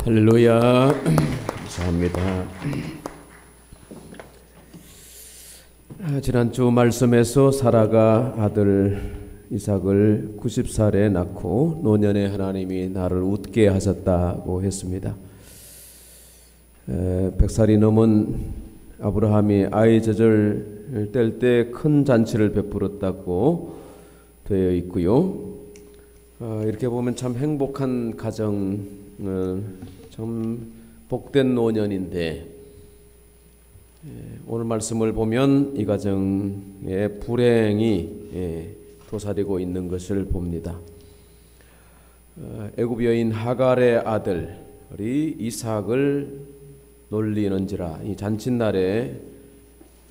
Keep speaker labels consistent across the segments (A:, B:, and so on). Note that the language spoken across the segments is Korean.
A: 할렐루야. 감사합니다. 지난주 말씀에서 사라가 아들 이삭을 90살에 낳고 노년에 하나님이 나를 웃게 하셨다고 했습니다. 100살이 넘은 아브라함이 아이 젖을 뗄 때 큰 잔치를 베풀었다고 되어 있고요. 이렇게 보면 참 행복한 가정, 참 복된 노년인데, 오늘 말씀을 보면 이 가정에 불행이 도사리고 있는 것을 봅니다. 애굽 여인 하갈의 아들이 이삭을 놀리는지라, 이 잔칫날에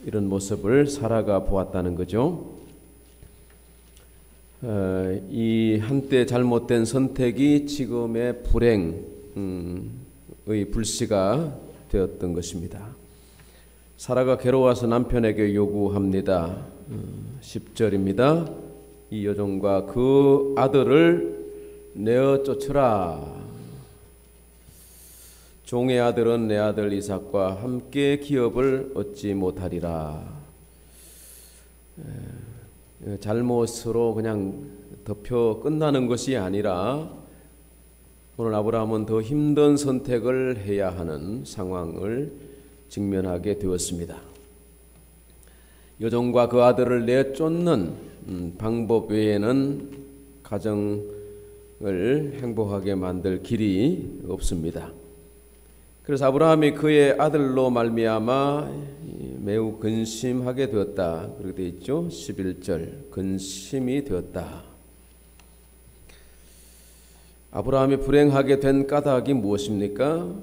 A: 이런 모습을 사라가 보았다는 거죠. 이 한때 잘못된 선택이 지금의 불행의 불씨가 되었던 것입니다. 사라가 괴로워서 남편에게 요구합니다. 10절입니다. 이 여종과 그 아들을 내어 쫓으라. 종의 아들은 내 아들 이삭과 함께 기업을 얻지 못하리라. 잘못으로 그냥 덮여 끝나는 것이 아니라 오늘 아브라함은 더 힘든 선택을 해야 하는 상황을 직면하게 되었습니다. 여종과 그 아들을 내쫓는 방법 외에는 가정을 행복하게 만들 길이 없습니다. 그래서 아브라함이 그의 아들로 말미암아 매우 근심하게 되었다. 그렇게 되어 있죠. 11절 근심이 되었다. 아브라함이 불행하게 된 까닭이 무엇입니까?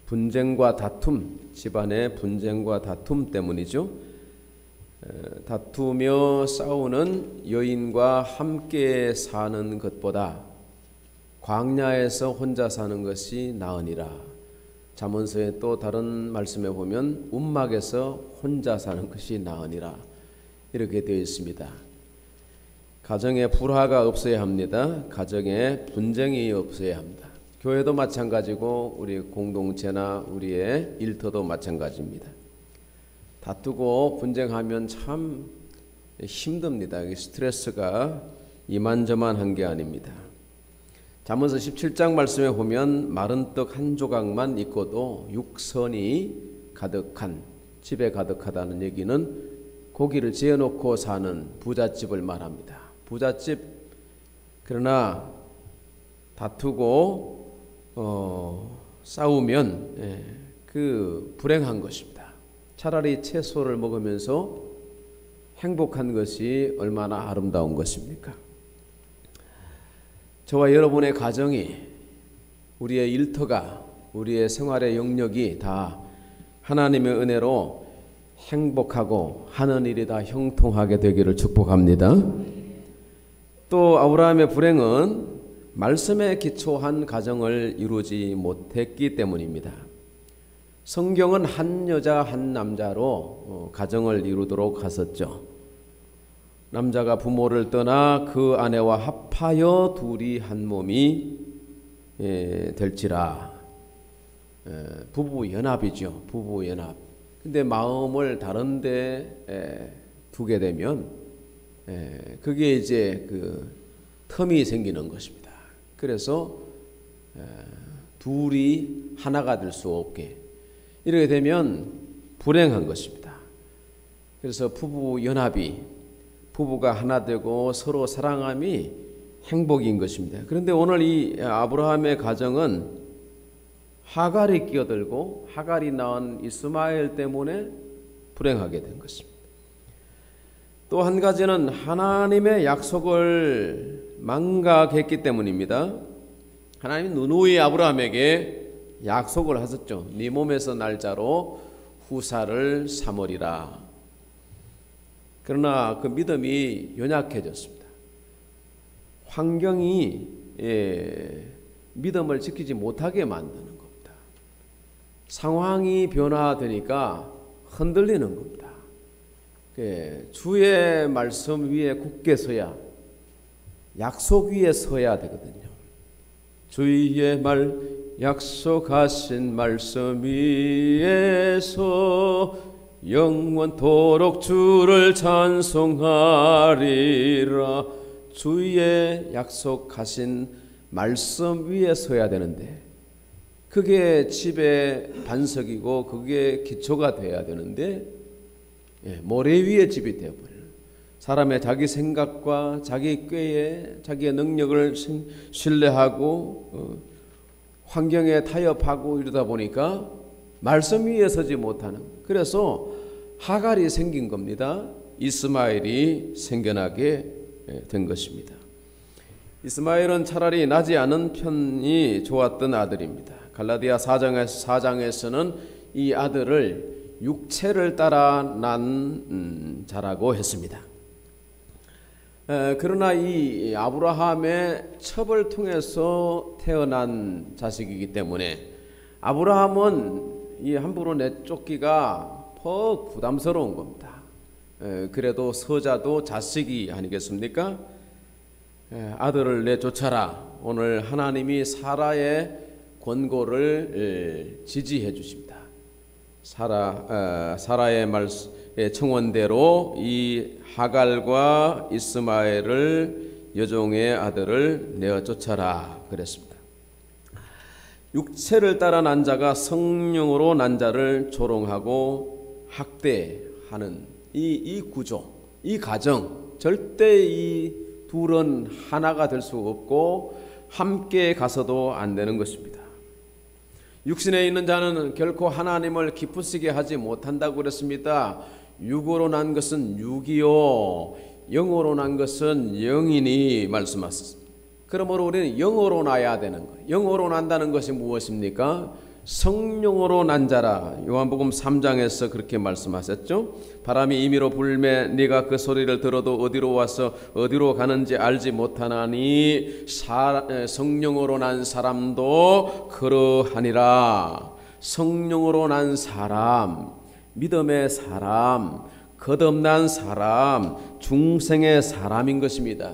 A: 분쟁과 다툼, 집안의 분쟁과 다툼 때문이죠. 다투며 싸우는 여인과 함께 사는 것보다 광야에서 혼자 사는 것이 나으니라. 잠언서에 또 다른 말씀에 보면 움막에서 혼자 사는 것이 나으니라. 이렇게 되어 있습니다. 가정에 불화가 없어야 합니다. 가정에 분쟁이 없어야 합니다. 교회도 마찬가지고 우리 공동체나 우리의 일터도 마찬가지입니다. 다투고 분쟁하면 참 힘듭니다. 스트레스가 이만저만한 게 아닙니다. 잠언서 17장 말씀에 보면 마른 떡 한 조각만 있고도 육선이 가득한 집에 가득하다는 얘기는 고기를 지어놓고 사는 부잣집을 말합니다. 부잣집, 그러나 다투고 싸우면 그 불행한 것입니다. 차라리 채소를 먹으면서 행복한 것이 얼마나 아름다운 것입니까? 저와 여러분의 가정이, 우리의 일터가, 우리의 생활의 영역이 다 하나님의 은혜로 행복하고 하는 일이 다 형통하게 되기를 축복합니다. 또 아브라함의 불행은 말씀에 기초한 가정을 이루지 못했기 때문입니다. 성경은 한 여자 한 남자로 가정을 이루도록 하셨죠. 남자가 부모를 떠나 그 아내와 합하여 둘이 한 몸이 될지라. 부부 연합이죠. 부부 연합. 근데 마음을 다른 데 두게 되면 그게 이제 그 틈이 생기는 것입니다. 그래서 둘이 하나가 될 수 없게, 이렇게 되면 불행한 것입니다. 그래서 부부 연합이, 부부가 하나 되고 서로 사랑함이 행복인 것입니다. 그런데 오늘 이 아브라함의 가정은 하갈이 끼어들고 하갈이 낳은 이스마엘 때문에 불행하게 된 것입니다. 또 한 가지는 하나님의 약속을 망각했기 때문입니다. 하나님이 누누이 아브라함에게 약속을 하셨죠. 네 몸에서 날 자로 후사를 삼으리라. 그러나 그 믿음이 연약해졌습니다. 환경이 믿음을 지키지 못하게 만드는 겁니다. 상황이 변화되니까 흔들리는 겁니다. 주의 말씀 위에 굳게 서야, 약속 위에 서야 되거든요. 주의 말 약속하신 말씀 위에서 영원토록 주를 찬송하리라. 주의 약속하신 말씀 위에 서야 되는데, 그게 집의 반석이고 그게 기초가 돼야 되는데, 모래 위에 집이 되어버려요. 사람의 자기 생각과 자기 꾀에 자기의 능력을 신뢰하고 환경에 타협하고 이러다 보니까 말씀 위에 서지 못하는, 그래서 하갈이 생긴 겁니다. 이스마엘이 생겨나게 된 것입니다. 이스마엘은 차라리 나지 않은 편이 좋았던 아들입니다. 갈라디아 4장에서는 이 아들을 육체를 따라 난 자라고 했습니다. 그러나 이 아브라함의 첩을 통해서 태어난 자식이기 때문에 아브라함은 이 함부로 내쫓기가 퍽 부담스러운 겁니다. 그래도 서자도 자식이 아니겠습니까? 아들을 내쫓아라. 오늘 하나님이 사라의 권고를 지지해 주십니다. 사라의 청원대로 이 하갈과 이스마엘을, 여종의 아들을 내어 쫓아라 그랬습니다. 육체를 따라 난 자가 성령으로 난 자를 조롱하고 학대하는 이 구조, 이 가정, 절대 이 둘은 하나가 될 수 없고 함께 가서도 안 되는 것입니다. 육신에 있는 자는 결코 하나님을 기쁘시게 하지 못한다고 그랬습니다. 육으로 난 것은 육이요 영으로 난 것은 영이니 말씀하셨습니다. 그러므로 우리는 영으로 나야 되는 거예요. 영으로 난다는 것이 무엇입니까? 성령으로 난 자라. 요한복음 3장에서 그렇게 말씀하셨죠. 바람이 임의로 불매 네가 그 소리를 들어도 어디로 와서 어디로 가는지 알지 못하나니 성령으로 난 사람도 그러하니라. 성령으로 난 사람, 믿음의 사람, 거듭난 사람, 중생의 사람인 것입니다.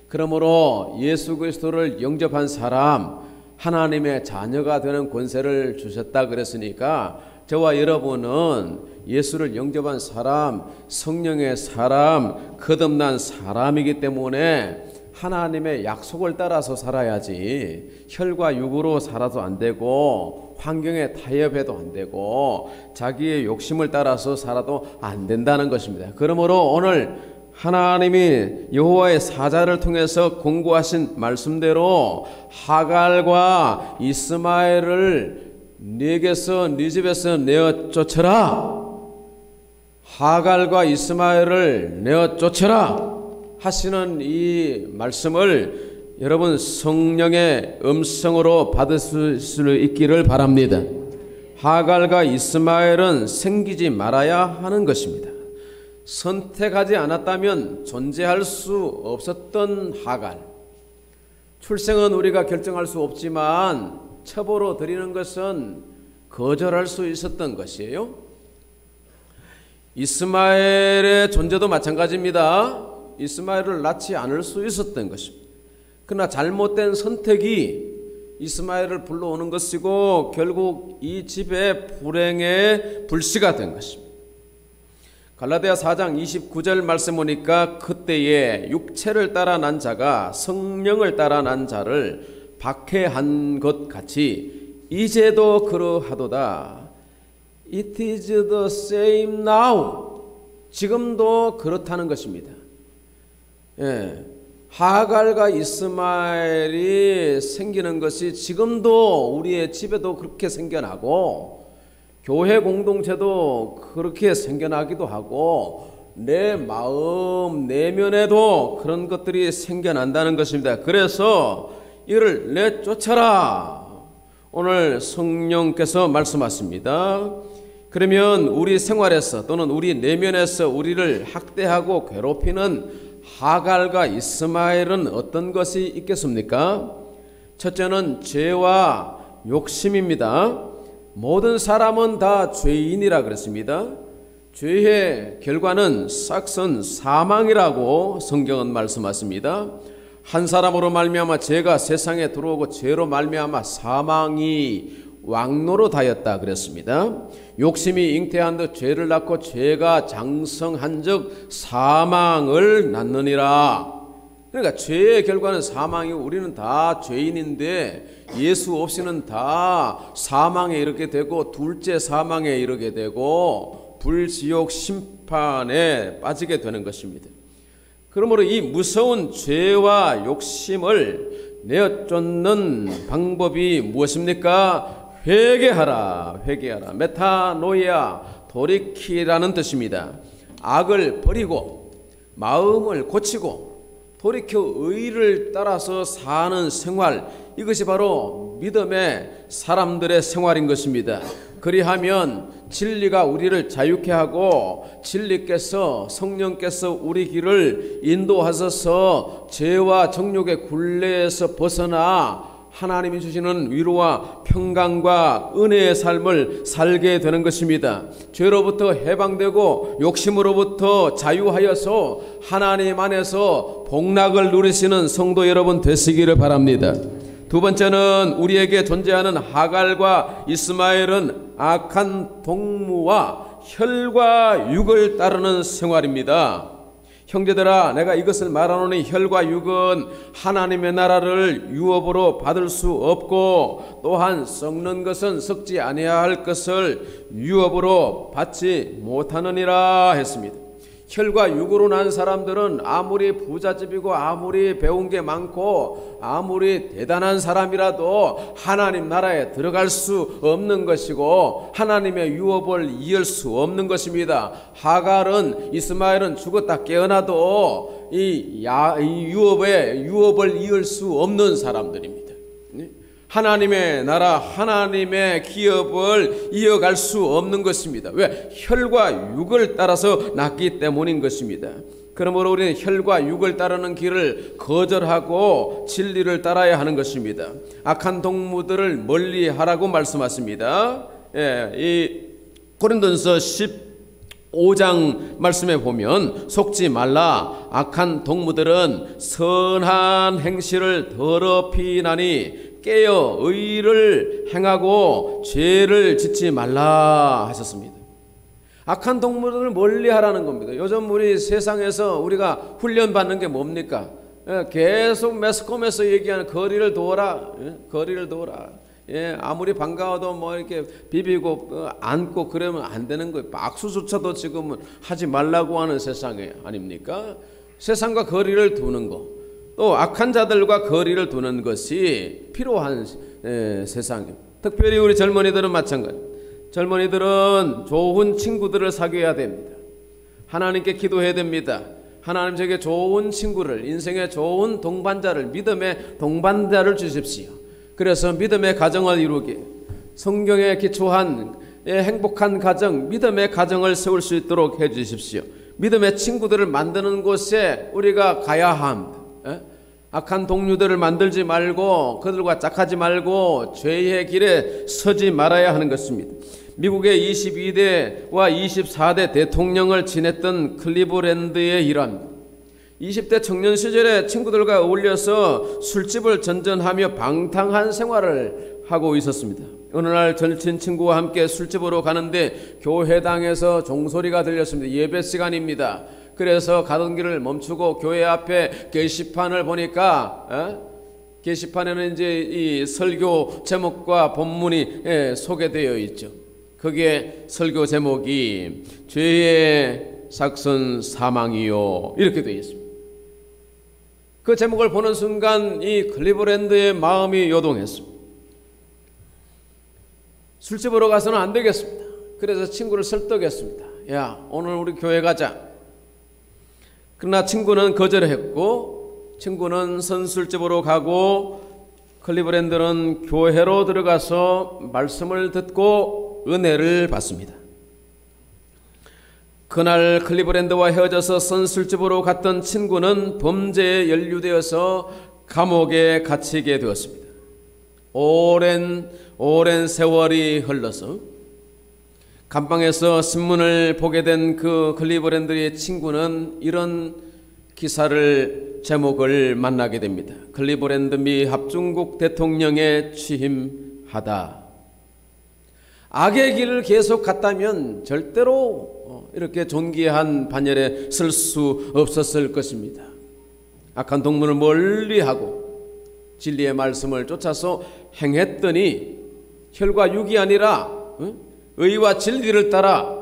A: 그러므로 예수 그리스도를 영접한 사람, 하나님의 자녀가 되는 권세를 주셨다 그랬으니까 저와 여러분은 예수를 영접한 사람, 성령의 사람, 거듭난 사람이기 때문에 하나님의 약속을 따라서 살아야지 혈과 육으로 살아도 안 되고 환경에 타협해도 안 되고 자기의 욕심을 따라서 살아도 안 된다는 것입니다. 그러므로 오늘 하나님이 여호와의 사자를 통해서 공고하신 말씀대로 하갈과 이스마엘을 네게서 네 집에서 내어 쫓아라. 하갈과 이스마엘을 내어 쫓아라 하시는 이 말씀을 여러분 성령의 음성으로 받을 수 있기를 바랍니다. 하갈과 이스마엘은 생기지 말아야 하는 것입니다. 선택하지 않았다면 존재할 수 없었던 하갈. 출생은 우리가 결정할 수 없지만 첩으로 드리는 것은 거절할 수 있었던 것이에요. 이스마엘의 존재도 마찬가지입니다. 이스마엘을 낳지 않을 수 있었던 것입니다. 그러나 잘못된 선택이 이스마엘을 불러오는 것이고 결국 이 집의 불행의 불씨가 된 것입니다. 갈라디아 4장 29절 말씀 보니까 그때에 육체를 따라 난 자가 성령을 따라 난 자를 박해한 것 같이 이제도 그러하도다. It is the same now. 지금도 그렇다는 것입니다. 하갈과 이스마엘이 생기는 것이 지금도 우리의 집에도 그렇게 생겨나고 교회 공동체도 그렇게 생겨나기도 하고 내 마음 내면에도 그런 것들이 생겨난다는 것입니다. 그래서 이를 내쫓아라. 오늘 성령께서 말씀하십니다. 그러면 우리 생활에서 또는 우리 내면에서 우리를 학대하고 괴롭히는 하갈과 이스마엘은 어떤 것이 있겠습니까? 첫째는 죄와 욕심입니다. 모든 사람은 다 죄인이라 그랬습니다. 죄의 결과는 싹슨 사망이라고 성경은 말씀하십니다. 한 사람으로 말미암아 죄가 세상에 들어오고 죄로 말미암아 사망이 왕노릇하였다 그랬습니다. 욕심이 잉태한 듯 죄를 낳고 죄가 장성한 즉 사망을 낳느니라. 그러니까 죄의 결과는 사망이고 우리는 다 죄인인데 예수 없이는 다 사망에 이르게 되고 둘째 사망에 이르게 되고 불지옥 심판에 빠지게 되는 것입니다. 그러므로 이 무서운 죄와 욕심을 내어쫓는 방법이 무엇입니까? 회개하라, 회개하라. 메타노이아, 돌이키라는 뜻입니다. 악을 버리고 마음을 고치고 돌이켜 의를 따라서 사는 생활, 이것이 바로 믿음의 사람들의 생활인 것입니다. 그리하면 진리가 우리를 자유케 하고 진리께서 성령께서 우리 길을 인도하셔서 죄와 정욕의 굴레에서 벗어나 하나님이 주시는 위로와 평강과 은혜의 삶을 살게 되는 것입니다. 죄로부터 해방되고 욕심으로부터 자유하여서 하나님 안에서 복락을 누리시는 성도 여러분 되시기를 바랍니다. 두 번째는 우리에게 존재하는 하갈과 이스마엘은 악한 동무와 혈과 육을 따르는 생활입니다. 형제들아, 내가 이것을 말하노니 혈과 육은 하나님의 나라를 유업으로 받을 수 없고 또한 썩는 것은 썩지 아니할 것을 유업으로 받지 못하느니라 했습니다. 혈과 육으로 난 사람들은 아무리 부잣집이고 아무리 배운 게 많고 아무리 대단한 사람이라도 하나님 나라에 들어갈 수 없는 것이고 하나님의 유업을 이을 수 없는 것입니다. 하갈은 이스마엘은 죽었다 깨어나도 이 유업을 이을 수 없는 사람들입니다. 하나님의 나라, 하나님의 기업을 이어갈 수 없는 것입니다. 왜? 혈과 육을 따라서 났기 때문인 것입니다. 그러므로 우리는 혈과 육을 따르는 길을 거절하고 진리를 따라야 하는 것입니다. 악한 동무들을 멀리하라고 말씀하십니다. 이 고린도전서 15장 말씀에 보면 속지 말라. 악한 동무들은 선한 행실을 더럽히나니 깨어 의를 행하고 죄를 짓지 말라 하셨습니다. 악한 동물들을 멀리하라는 겁니다. 요즘 우리 세상에서 우리가 훈련받는 게 뭡니까? 계속 매스컴에서 얘기하는 거리를 두어라, 거리를 두어라. 아무리 반가워도 뭐 이렇게 비비고 안고 그러면 안 되는 거예요. 박수조차도 지금은 하지 말라고 하는 세상에 아닙니까? 세상과 거리를 두는 거, 또 악한 자들과 거리를 두는 것이 필요한 세상입니다. 특별히 우리 젊은이들은 마찬가지. 젊은이들은 좋은 친구들을 사귀어야 됩니다. 하나님께 기도해야 됩니다. 하나님 제게 좋은 친구를, 인생의 좋은 동반자를, 믿음의 동반자를 주십시오. 그래서 믿음의 가정을 이루게, 성경에 기초한 행복한 가정, 믿음의 가정을 세울 수 있도록 해 주십시오. 믿음의 친구들을 만드는 곳에 우리가 가야 합니다. 악한 동료들을 만들지 말고 그들과 짝하지 말고 죄의 길에 서지 말아야 하는 것입니다. 미국의 22대와 24대 대통령을 지냈던 클리브랜드의 일환입니다. 20대 청년 시절에 친구들과 어울려서 술집을 전전하며 방탕한 생활을 하고 있었습니다. 어느 날 절친 친구와 함께 술집으로 가는데 교회당에서 종소리가 들렸습니다. 예배 시간입니다. 그래서 가던 길을 멈추고 교회 앞에 게시판을 보니까 게시판에는 이제 이 설교 제목과 본문이 소개되어 있죠. 거기에 설교 제목이 죄의 삭선 사망이요 이렇게 되어 있습니다. 그 제목을 보는 순간 이 클리브랜드의 마음이 요동했습니다. 술집으로 가서는 안 되겠습니다. 그래서 친구를 설득했습니다. 야, 오늘 우리 교회 가자. 그러나 친구는 거절했고 친구는 선술집으로 가고 클리브랜드는 교회로 들어가서 말씀을 듣고 은혜를 받습니다. 그날 클리브랜드와 헤어져서 선술집으로 갔던 친구는 범죄에 연루되어서 감옥에 갇히게 되었습니다. 오랜 세월이 흘러서 감방에서 신문을 보게 된 그 클리브랜드의 친구는 이런 기사를 제목을 만나게 됩니다. 클리브랜드 미 합중국 대통령에 취임하다. 악의 길을 계속 갔다면 절대로 이렇게 존귀한 반열에 쓸 수 없었을 것입니다. 악한 동문을 멀리하고 진리의 말씀을 쫓아서 행했더니 혈과 육이 아니라 의와 진리를 따라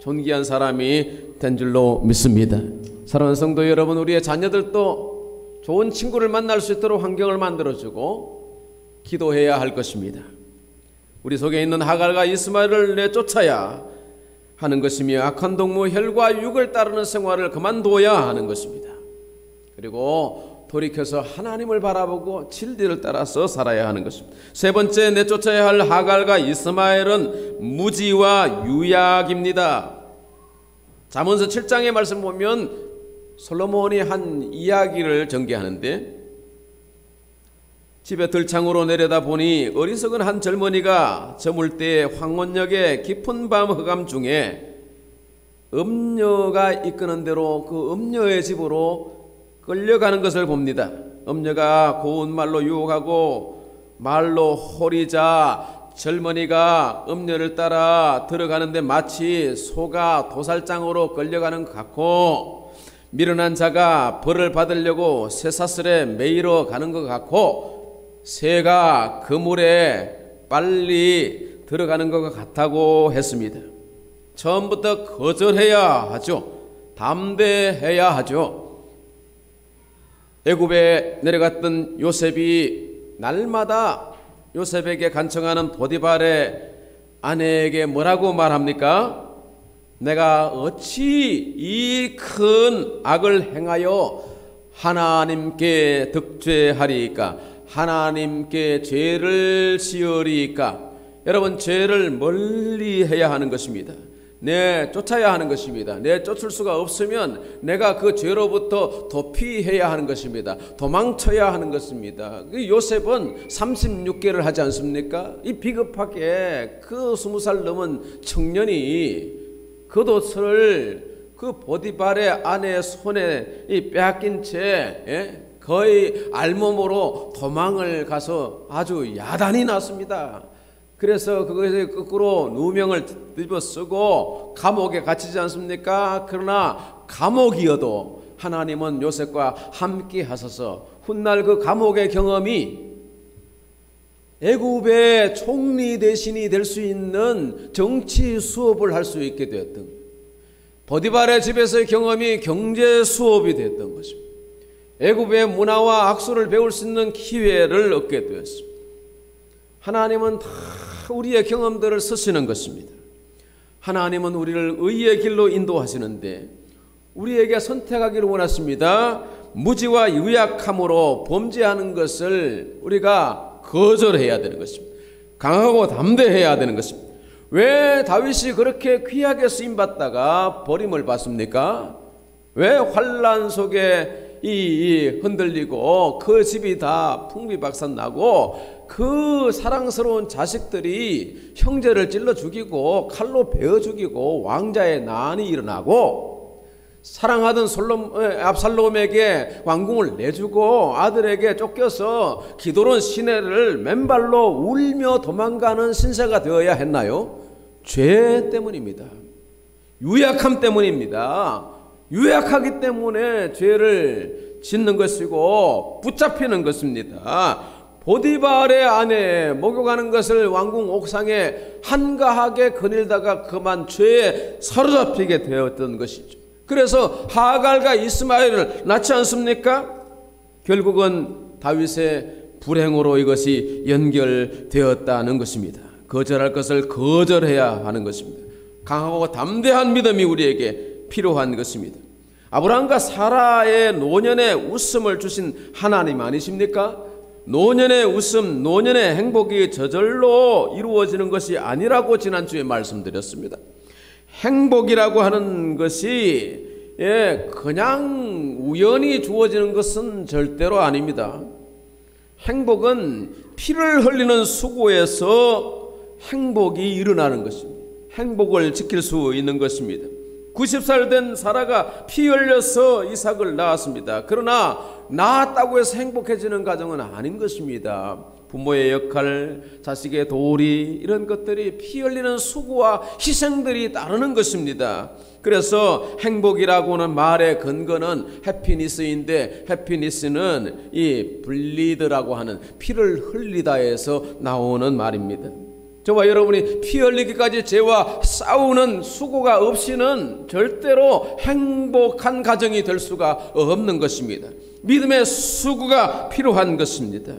A: 존귀한 사람이 된 줄로 믿습니다. 사랑하는 성도 여러분, 우리의 자녀들도 좋은 친구를 만날 수 있도록 환경을 만들어주고 기도해야 할 것입니다. 우리 속에 있는 하갈과 이스마엘을 내쫓아야 하는 것이며 악한 동무 혈과 육을 따르는 생활을 그만둬야 하는 것입니다. 그리고 돌이켜서 하나님을 바라보고 진리를 따라서 살아야 하는 것입니다. 세 번째 내쫓아야 할 하갈과 이스마엘은 무지와 유약입니다. 잠언서 7장의 말씀 보면 솔로몬이 한 이야기를 전개하는데, 집에 들창으로 내려다보니 어리석은 한 젊은이가 저물 때 황혼역의 깊은 밤 흑암 중에 음녀가 이끄는 대로 그 음녀의 집으로 끌려가는 것을 봅니다. 음녀가 고운 말로 유혹하고 말로 호리자 젊은이가 음녀를 따라 들어가는데 마치 소가 도살장으로 끌려가는 것 같고, 미련한 자가 벌을 받으려고 쇠사슬에 매이러 가는 것 같고, 새가 그물에 빨리 들어가는 것 같다고 했습니다. 처음부터 거절해야 하죠. 담대해야 하죠. 애굽에 내려갔던 요셉이 날마다 요셉에게 간청하는 보디발의 아내에게 뭐라고 말합니까? 내가 어찌 이 큰 악을 행하여 하나님께 득죄하리이까? 하나님께 죄를 지으리이까? 여러분, 죄를 멀리 해야 하는 것입니다. 쫓아야 하는 것입니다. 쫓을 수가 없으면 내가 그 죄로부터 도피해야 하는 것입니다. 도망쳐야 하는 것입니다. 요셉은 36개를 하지 않습니까? 이 비겁하게 그 20살 넘은 청년이 겉옷을 그 보디발의 아내의 손에 빼앗긴 채 거의 알몸으로 도망을 가서 아주 야단이 났습니다. 그래서 그것에 거꾸로 누명을 뒤집어 쓰고 감옥에 갇히지 않습니까? 그러나 감옥이어도 하나님은 요셉과 함께 하셔서 훗날 그 감옥의 경험이 애굽의 총리 대신이 될 수 있는 정치 수업을 할 수 있게 되었던, 보디발의 집에서의 경험이 경제 수업이 됐던 것입니다. 애굽의 문화와 학술을 배울 수 있는 기회를 얻게 되었습니다. 하나님은 다 우리의 경험들을 쓰시는 것입니다. 하나님은 우리를 의의 길로 인도하시는데 우리에게 선택하기를 원하십니다. 무지와 유약함으로 범죄하는 것을 우리가 거절해야 되는 것입니다. 강하고 담대해야 되는 것입니다. 왜 다윗이 그렇게 귀하게 쓰임받다가 버림을 받습니까? 왜 환난 속에 흔들리고 그 집이 다 풍비박산나고 그 사랑스러운 자식들이 형제를 찔러 죽이고 칼로 베어 죽이고 왕자의 난이 일어나고 사랑하던 압살롬에게 왕궁을 내주고 아들에게 쫓겨서 기드론 시내를 맨발로 울며 도망가는 신세가 되어야 했나요? 죄 때문입니다. 유약함 때문입니다. 유약하기 때문에 죄를 짓는 것이고 붙잡히는 것입니다. 보디발의 아내 목욕하는 것을 왕궁 옥상에 한가하게 거닐다가 그만 죄에 사로잡히게 되었던 것이죠. 그래서 하갈과 이스마엘을 낳지 않습니까? 결국은 다윗의 불행으로 이것이 연결되었다는 것입니다. 거절할 것을 거절해야 하는 것입니다. 강하고 담대한 믿음이 우리에게 필요한 것입니다. 아브라함과 사라의 노년의 웃음을 주신 하나님 아니십니까? 노년의 웃음, 노년의 행복이 저절로 이루어지는 것이 아니라고 지난주에 말씀드렸습니다. 행복이라고 하는 것이 그냥 우연히 주어지는 것은 절대로 아닙니다. 행복은 피를 흘리는 수고에서 행복이 일어나는 것입니다. 행복을 지킬 수 있는 것입니다. 90살 된 사라가 피 흘려서 이삭을 낳았습니다. 그러나 낳았다고 해서 행복해지는 가정은 아닌 것입니다. 부모의 역할, 자식의 도리, 이런 것들이 피 흘리는 수고와 희생들이 따르는 것입니다. 그래서 행복이라고는 말의 근거는 해피니스인데, 해피니스는 이 블리드라고 하는 피를 흘리다에서 나오는 말입니다. 저와 여러분이 피 흘리기까지 죄와 싸우는 수고가 없이는 절대로 행복한 가정이 될 수가 없는 것입니다. 믿음의 수고가 필요한 것입니다.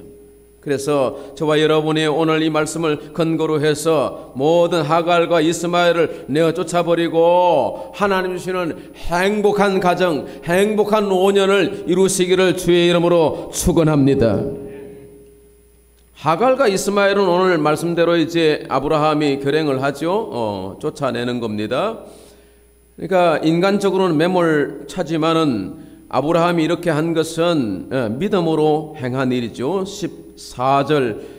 A: 그래서 저와 여러분이 오늘 이 말씀을 근거로 해서 모든 하갈과 이스마엘을 내어 쫓아버리고 하나님 주시는 행복한 가정, 행복한 노년을 이루시기를 주의 이름으로 축원합니다. 하갈과 이스마엘은 오늘 말씀대로 이제 아브라함이 결행을 하죠. 쫓아내는 겁니다. 그러니까 인간적으로는 매몰차지만은 아브라함이 이렇게 한 것은 믿음으로 행한 일이죠. 14절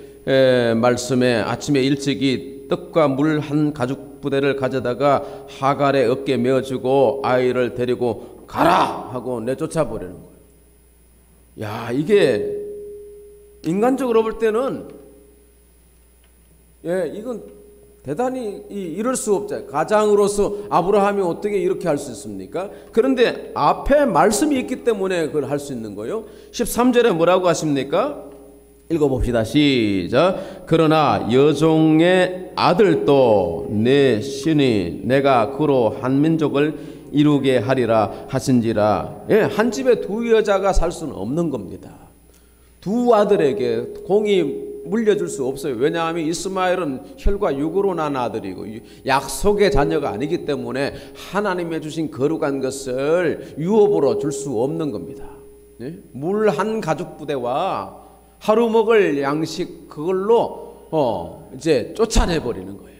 A: 말씀에 아침에 일찍이 떡과 물 한 가죽 부대를 가져다가 하갈의 어깨에 메어주고 아이를 데리고 가라 하고 내쫓아 버리는 거예요. 야, 이게 인간적으로 볼 때는 이건 대단히 이럴 수 없잖아요. 가장으로서 아브라함이 어떻게 이렇게 할 수 있습니까? 그런데 앞에 말씀이 있기 때문에 그걸 할 수 있는 거예요. 13절에 뭐라고 하십니까? 읽어봅시다. 시작. 그러나 여종의 아들도 내 신이 내가 그로 한 민족을 이루게 하리라 하신지라. 한 집에 두 여자가 살 수는 없는 겁니다. 두 아들에게 공이 물려줄 수 없어요. 왜냐하면 이스마엘은 혈과 육으로 난 아들이고 약속의 자녀가 아니기 때문에 하나님의 주신 거룩한 것을 유업으로 줄 수 없는 겁니다. 물 한 가죽 부대와 하루 먹을 양식, 그걸로 이제 쫓아내 버리는 거예요.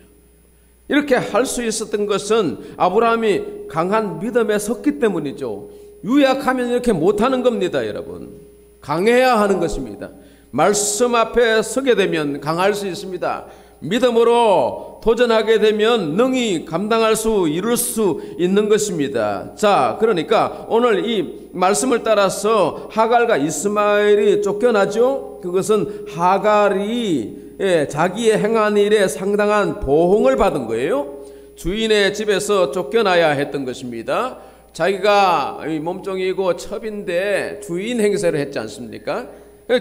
A: 이렇게 할 수 있었던 것은 아브라함이 강한 믿음에 섰기 때문이죠. 유약하면 이렇게 못하는 겁니다, 여러분. 강해야 하는 것입니다. 말씀 앞에 서게 되면 강할 수 있습니다. 믿음으로 도전하게 되면 능히 감당할 수, 이룰 수 있는 것입니다. 자, 그러니까 오늘 이 말씀을 따라서 하갈과 이스마엘이 쫓겨나죠. 그것은 하갈이 자기의 행한 일에 상당한 보응을 받은 거예요. 주인의 집에서 쫓겨나야 했던 것입니다. 자기가 몸종이고 첩인데 주인 행세를 했지 않습니까?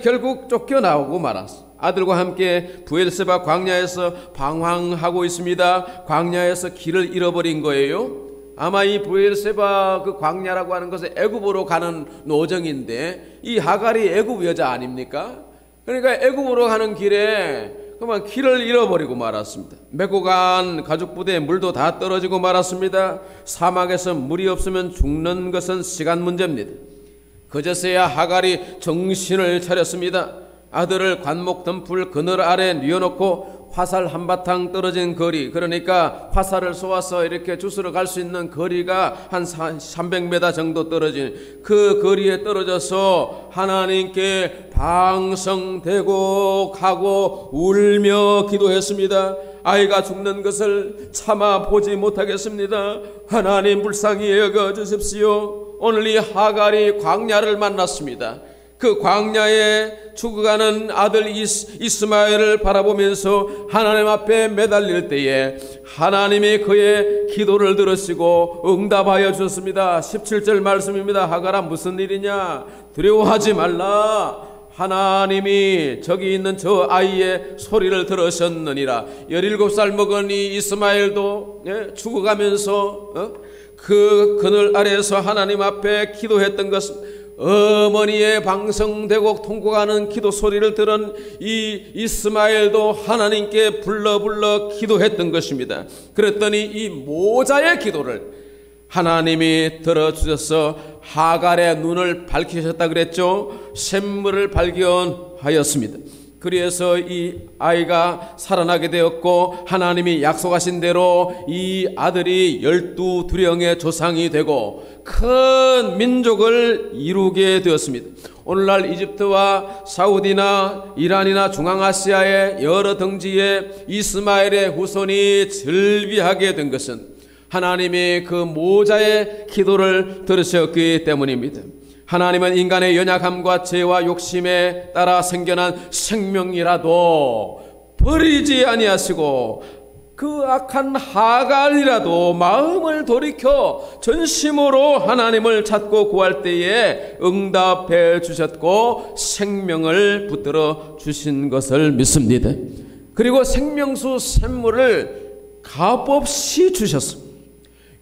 A: 결국 쫓겨나오고 말았어. 아들과 함께 브엘세바 광야에서 방황하고 있습니다. 광야에서 길을 잃어버린 거예요. 아마 이 브엘세바 그 광야라고 하는 것은 애굽으로 가는 노정인데 이 하갈이 애굽 여자 아닙니까? 그러니까 애굽으로 가는 길에 그만 길을 잃어버리고 말았습니다. 메고 간 가죽 부대에 물도 다 떨어지고 말았습니다. 사막에서 물이 없으면 죽는 것은 시간 문제입니다. 그제서야 하갈이 정신을 차렸습니다. 아들을 관목 덤불 그늘 아래 뉘어놓고 화살 한바탕 떨어진 거리, 그러니까 화살을 쏘아서 이렇게 주스러 갈 수 있는 거리가 한 300m 정도 떨어진 그 거리에 떨어져서 하나님께 방성되고 가고 울며 기도했습니다. 아이가 죽는 것을 참아 보지 못하겠습니다. 하나님 불쌍히 여겨 주십시오. 오늘 이 하갈이 광야를 만났습니다. 그 광야에 죽어가는 아들 이스마엘을 바라보면서 하나님 앞에 매달릴 때에 하나님이 그의 기도를 들으시고 응답하여 주셨습니다. 17절 말씀입니다. 하갈아, 무슨 일이냐? 두려워하지 말라. 하나님이 저기 있는 저 아이의 소리를 들으셨느니라. 17살 먹은 이 이스마엘도 죽어가면서 그 그늘 아래에서 하나님 앞에 기도했던 것은 어머니의 방성되고 통곡하는 기도 소리를 들은 이 이스마엘도 하나님께 불러 기도했던 것입니다. 그랬더니 이 모자의 기도를 하나님이 들어주셔서 하갈의 눈을 밝히셨다 그랬죠. 샘물을 발견하였습니다. 그래서 이 아이가 살아나게 되었고 하나님이 약속하신 대로 이 아들이 12두령의 조상이 되고 큰 민족을 이루게 되었습니다. 오늘날 이집트와 사우디나 이란이나 중앙아시아의 여러 등지에 이스마엘의 후손이 즐비하게 된 것은 하나님이 그 모자의 기도를 들으셨기 때문입니다. 하나님은 인간의 연약함과 죄와 욕심에 따라 생겨난 생명이라도 버리지 아니하시고 그 악한 하갈이라도 마음을 돌이켜 전심으로 하나님을 찾고 구할 때에 응답해 주셨고 생명을 붙들어 주신 것을 믿습니다. 그리고 생명수 샘물을 값없이 주셨습니다.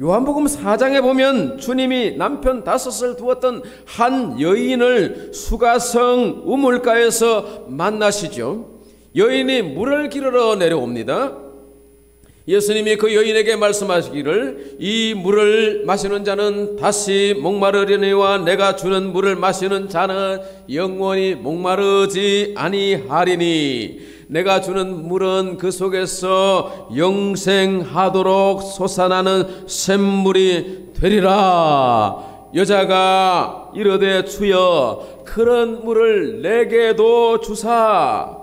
A: 요한복음 4장에 보면 주님이 남편 5을 두었던 한 여인을 수가성 우물가에서 만나시죠. 여인이 물을 기르러 내려옵니다. 예수님이 그 여인에게 말씀하시기를 이 물을 마시는 자는 다시 목마르려니와 내가 주는 물을 마시는 자는 영원히 목마르지 아니하리니 내가 주는 물은 그 속에서 영생하도록 솟아나는 샘물이 되리라. 여자가 이르되 주여 그런 물을 내게도 주사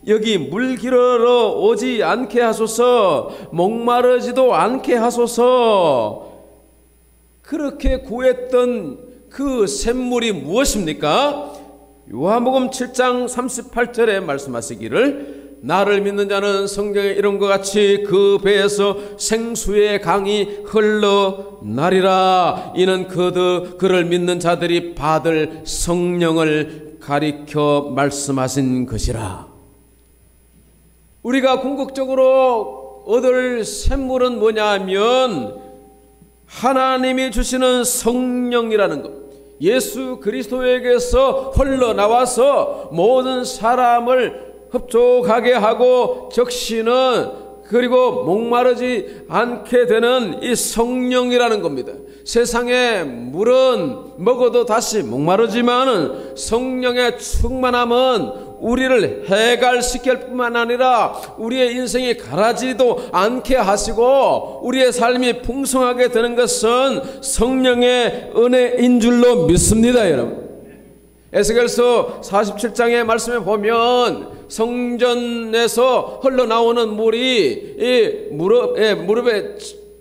A: 여기 물 기르러 오지 않게 하소서 목마르지도 않게 하소서. 그렇게 구했던 그 샘물이 무엇입니까? 요한복음 7장 38절에 말씀하시기를 나를 믿는 자는 성경에 이런 것 같이 그 배에서 생수의 강이 흘러나리라. 이는 그를 믿는 자들이 받을 성령을 가리켜 말씀하신 것이라. 우리가 궁극적으로 얻을 샘물은 뭐냐 하면 하나님이 주시는 성령이라는 것, 예수 그리스도에게서 흘러나와서 모든 사람을 흡족하게 하고 적시는 그리고 목마르지 않게 되는 이 성령이라는 겁니다. 세상의 물은 먹어도 다시 목마르지만은 성령의 충만함은 우리를 해갈시킬 뿐만 아니라 우리의 인생이 가라지도 않게 하시고 우리의 삶이 풍성하게 되는 것은 성령의 은혜인 줄로 믿습니다, 여러분. 에스겔서 47장의 말씀에 보면 성전에서 흘러나오는 물이 이 무릎에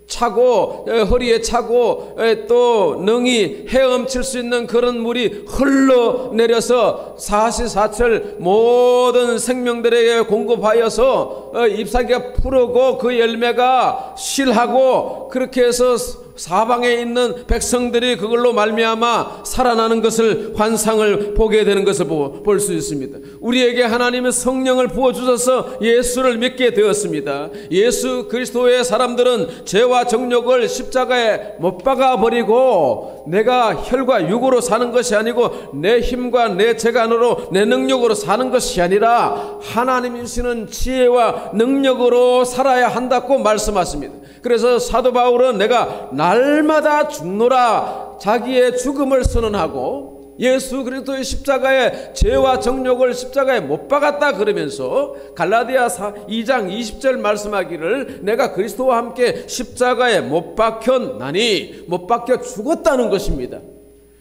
A: 차고 허리에 차고 또 능히 헤엄칠 수 있는 그런 물이 흘러내려서 사시사철 모든 생명들에게 공급하여서 잎사귀가 푸르고 그 열매가 실하고 그렇게 해서 사방에 있는 백성들이 그걸로 말미암아 살아나는 것을 환상을 보게 되는 것을 볼 수 있습니다. 우리에게 하나님의 성령을 부어주셔서 예수를 믿게 되었습니다. 예수 그리스도의 사람들은 죄와 정욕을 십자가에 못 박아버리고 내가 혈과 육으로 사는 것이 아니고 내 힘과 내 재간으로 내 능력으로 사는 것이 아니라 하나님이 주시는 지혜와 능력으로 살아야 한다고 말씀하십니다. 그래서 사도 바울은 내가 날마다 죽노라 자기의 죽음을 선언하고 예수 그리스도의 십자가에 죄와 정욕을 십자가에 못 박았다 그러면서 갈라디아 2장 20절 말씀하기를 내가 그리스도와 함께 십자가에 못 박혔나니 못 박혀 죽었다는 것입니다.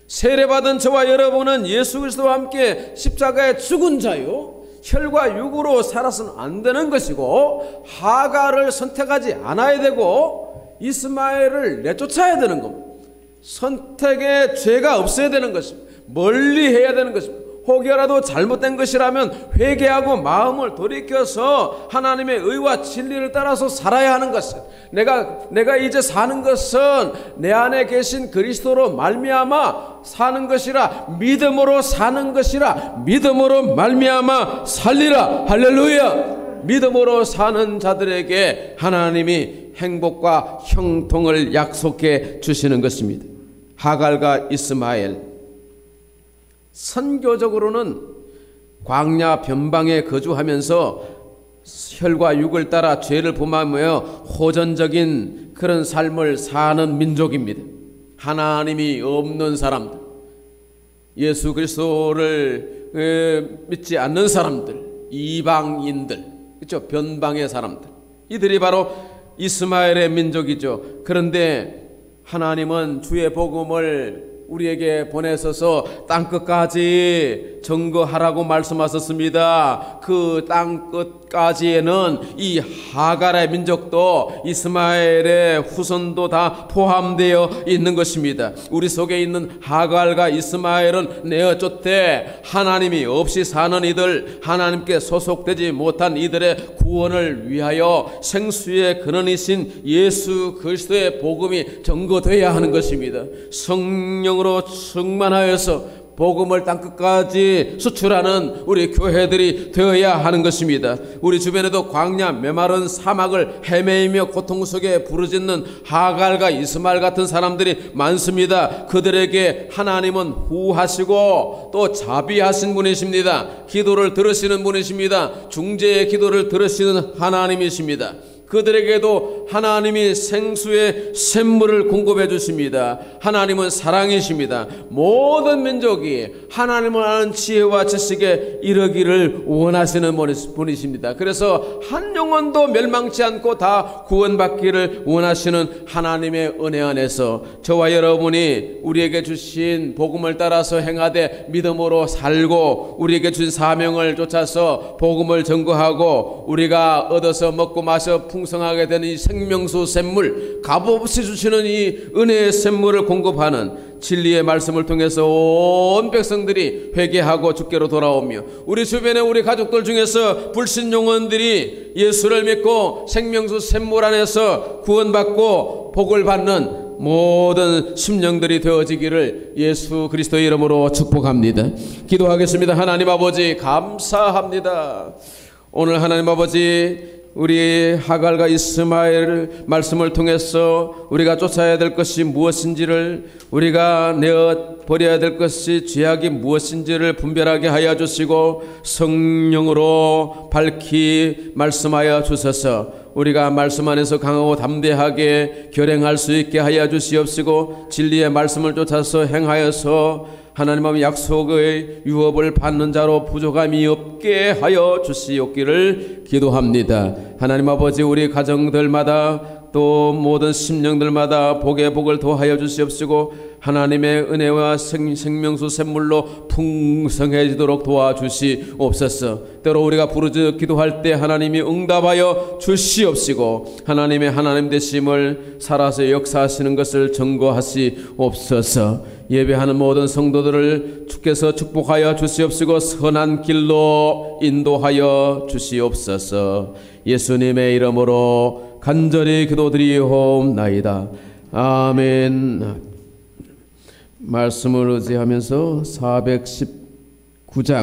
A: 세례받은 저와 여러분은 예수 그리스도와 함께 십자가에 죽은 자요 혈과 육으로 살아서는 안 되는 것이고 하갈을 선택하지 않아야 되고 이스마엘을 내쫓아야 되는 겁니다. 선택에 죄가 없어야 되는 것입니다. 멀리 해야 되는 것입니다. 혹여라도 잘못된 것이라면 회개하고 마음을 돌이켜서 하나님의 의와 진리를 따라서 살아야 하는 것은 내가 이제 사는 것은 내 안에 계신 그리스도로 말미암아 사는 것이라 믿음으로 사는 것이라 믿음으로 말미암아 살리라. 할렐루야. 믿음으로 사는 자들에게 하나님이 행복과 형통을 약속해 주시는 것입니다. 하갈과 이스마엘 선교적으로는 광야 변방에 거주하면서 혈과 육을 따라 죄를 범하며 호전적인 그런 삶을 사는 민족입니다. 하나님이 없는 사람들, 예수 그리스도를 믿지 않는 사람들, 이방인들, 그렇죠? 변방의 사람들, 이들이 바로 이스마엘의 민족이죠. 그런데 하나님은 주의 복음을 우리에게 보내셔서 땅끝까지 증거하라고 말씀하셨습니다. 그 땅끝까지에는 이 하갈의 민족도 이스마엘의 후손도 다 포함되어 있는 것입니다. 우리 속에 있는 하갈과 이스마엘은 내어쫓되 하나님이 없이 사는 이들, 하나님께 소속되지 못한 이들의 구원을 위하여 생수의 근원이신 예수 그리스도의 복음이 전거되어야 하는 것입니다. 성령으로 충만하여서 복음을 땅끝까지 수출하는 우리 교회들이 되어야 하는 것입니다. 우리 주변에도 광야 메마른 사막을 헤매이며 고통 속에 부르짖는 하갈과 이스마엘 같은 사람들이 많습니다. 그들에게 하나님은 후하시고 또 자비하신 분이십니다. 기도를 들으시는 분이십니다. 중재의 기도를 들으시는 하나님이십니다. 그들에게도 하나님이 생수의 샘물을 공급해 주십니다. 하나님은 사랑이십니다. 모든 민족이 하나님을 아는 지혜와 지식에 이르기를 원하시는 분이십니다. 그래서 한 영혼도 멸망치 않고 다 구원받기를 원하시는 하나님의 은혜 안에서 저와 여러분이 우리에게 주신 복음을 따라서 행하되 믿음으로 살고 우리에게 주신 사명을 쫓아서 복음을 전거하고 우리가 얻어서 먹고 마셔 풍성하게 되는 이 생명수 샘물, 값없이 주시는 이 은혜의 샘물을 공급하는 진리의 말씀을 통해서 온 백성들이 회개하고 주께로 돌아오며 우리 주변에 우리 가족들 중에서 불신 영혼들이 예수를 믿고 생명수 샘물 안에서 구원받고 복을 받는 모든 심령들이 되어지기를 예수 그리스도의 이름으로 축복합니다. 기도하겠습니다. 하나님 아버지 감사합니다. 오늘 하나님 아버지 우리 하갈과 이스마엘 말씀을 통해서 우리가 쫓아야 될 것이 무엇인지를, 우리가 내어 버려야 될 것이 죄악이 무엇인지를 분별하게 하여 주시고 성령으로 밝히 말씀하여 주셔서 우리가 말씀 안에서 강하고 담대하게 결행할 수 있게 하여 주시옵시고 진리의 말씀을 쫓아서 행하여서 하나님의 약속의 유업을 받는 자로 부족함이 없게 하여 주시옵기를 기도합니다. 하나님 아버지 우리 가정들마다 또 모든 심령들마다 복의 복을 더하여 주시옵시고 하나님의 은혜와 생명수 샘물로 풍성해지도록 도와주시옵소서. 때로 우리가 부르짖어 기도할 때 하나님이 응답하여 주시옵시고 하나님의 하나님 되심을 살아서 역사하시는 것을 증거하시옵소서. 예배하는 모든 성도들을 주께서 축복하여 주시옵시고 선한 길로 인도하여 주시옵소서. 예수님의 이름으로 간절히 기도드리옵나이다. 아멘. 말씀을 의지하면서 419장